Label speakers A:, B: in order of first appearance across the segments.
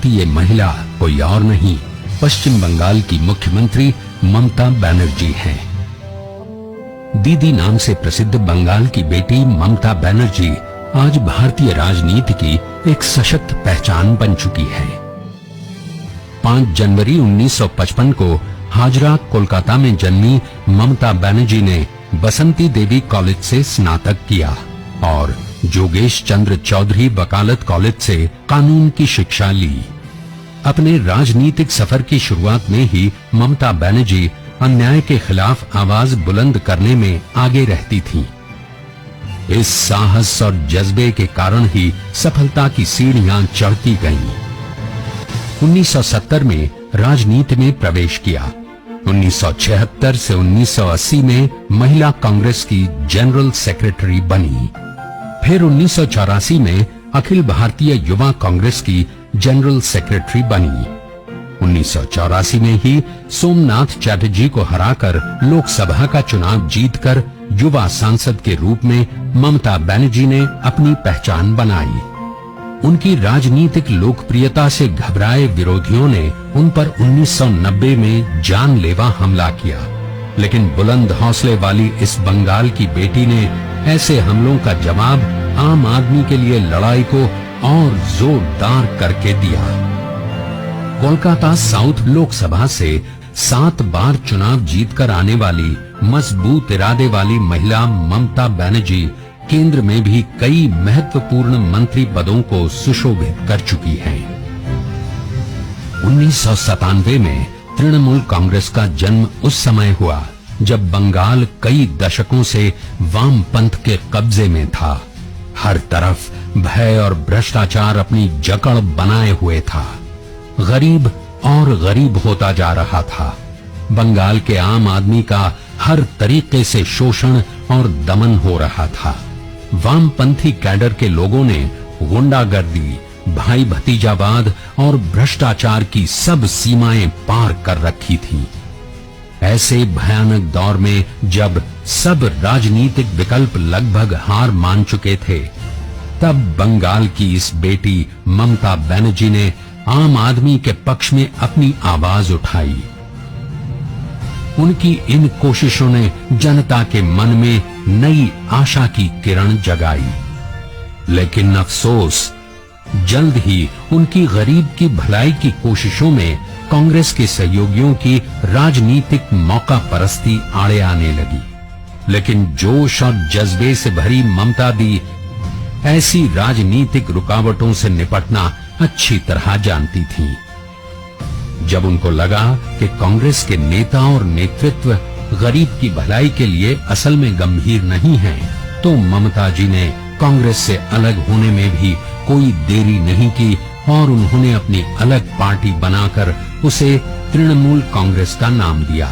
A: भारतीय महिला कोई और नहीं, पश्चिम बंगाल की मुख्यमंत्री ममता बनर्जी हैं। दीदी नाम से प्रसिद्ध बंगाल की बेटी ममता बनर्जी आज भारतीय राजनीति की एक सशक्त पहचान बन चुकी है। 5 जनवरी 1955 को हाजरा, कोलकाता में जन्मी ममता बनर्जी ने बसंती देवी कॉलेज से स्नातक किया और जोगेश चंद्र चौधरी वकालत कॉलेज से कानून की शिक्षा ली। अपने राजनीतिक सफर की शुरुआत में ही ममता बनर्जी अन्याय के खिलाफ आवाज बुलंद करने में आगे रहती थीं। इस साहस और जज्बे के कारण ही सफलता की सीढ़ियां चढ़ती गईं। 1970 में राजनीति में प्रवेश किया। 1976 से 1980 में महिला कांग्रेस की जनरल सेक्रेटरी बनी। फिर 1984 में अखिल भारतीय युवा कांग्रेस की जनरल सेक्रेटरी बनी। 1984 में ही सोमनाथ चटर्जी को हराकर लोकसभा का चुनाव जीतकर युवा सांसद के रूप में ममता बनर्जी ने अपनी पहचान बनाई। उनकी राजनीतिक लोकप्रियता से घबराए विरोधियों ने उन पर 1990 में जानलेवा हमला किया, लेकिन बुलंद हौसले वाली इस बंगाल की बेटी ने ऐसे हमलों का जवाब आम आदमी के लिए लड़ाई को और जोरदार करके दिया। कोलकाता साउथ लोकसभा से 7 बार चुनाव जीतकर आने वाली मजबूत इरादे वाली महिला ममता बनर्जी केंद्र में भी कई महत्वपूर्ण मंत्री पदों को सुशोभित कर चुकी हैं। 1997 में तृणमूल कांग्रेस का जन्म उस समय हुआ जब बंगाल कई दशकों से वामपंथ के कब्जे में था। हर तरफ भय और भ्रष्टाचार अपनी जकड़ बनाए हुए था। गरीब और गरीब होता जा रहा था। बंगाल के आम आदमी का हर तरीके से शोषण और दमन हो रहा था। वामपंथी कैडर के लोगों ने गुंडागर्दी, भाई भतीजावाद और भ्रष्टाचार की सब सीमाएं पार कर रखी थी। ऐसे भयानक दौर में जब सब राजनीतिक विकल्प लगभग हार मान चुके थे, तब बंगाल की इस बेटी ममता बनर्जी ने आम आदमी के पक्ष में अपनी आवाज उठाई। उनकी इन कोशिशों ने जनता के मन में नई आशा की किरण जगाई। लेकिन अफसोस, जल्द ही उनकी गरीब की भलाई की कोशिशों में कांग्रेस के सहयोगियों की राजनीतिक मौका परस्ती आड़े आने लगी। लेकिन जोश और जज्बे से भरी ममता दी ऐसी राजनीतिक रुकावटों से निपटना अच्छी तरह जानती थीं। जब उनको लगा कि कांग्रेस के नेता और नेतृत्व गरीब की भलाई के लिए असल में गंभीर नहीं है, तो ममता जी ने कांग्रेस से अलग होने में भी कोई देरी नहीं की और उन्होंने अपनी अलग पार्टी बनाकर उसे तृणमूल कांग्रेस का नाम दिया।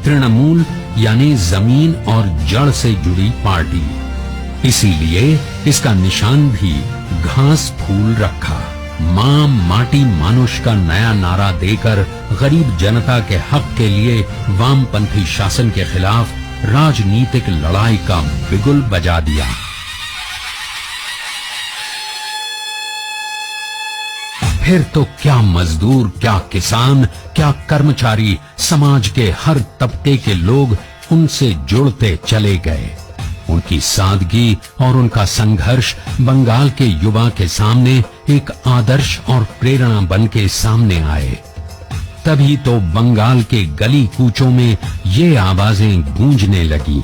A: तृणमूल यानी जमीन और जड़ से जुड़ी पार्टी, इसीलिए इसका निशान भी घास फूल रखा। मां माटी मानुष का नया नारा देकर गरीब जनता के हक के लिए वामपंथी शासन के खिलाफ राजनीतिक लड़ाई का बिगुल बजा दिया। फिर तो क्या मजदूर, क्या किसान, क्या कर्मचारी, समाज के हर तबके के लोग उनसे जुड़ते चले गए। उनकी सादगी और उनका संघर्ष बंगाल के युवा के सामने एक आदर्श और प्रेरणा बन के सामने आए। तभी तो बंगाल के गली कूचों में ये आवाजें गूंजने लगी।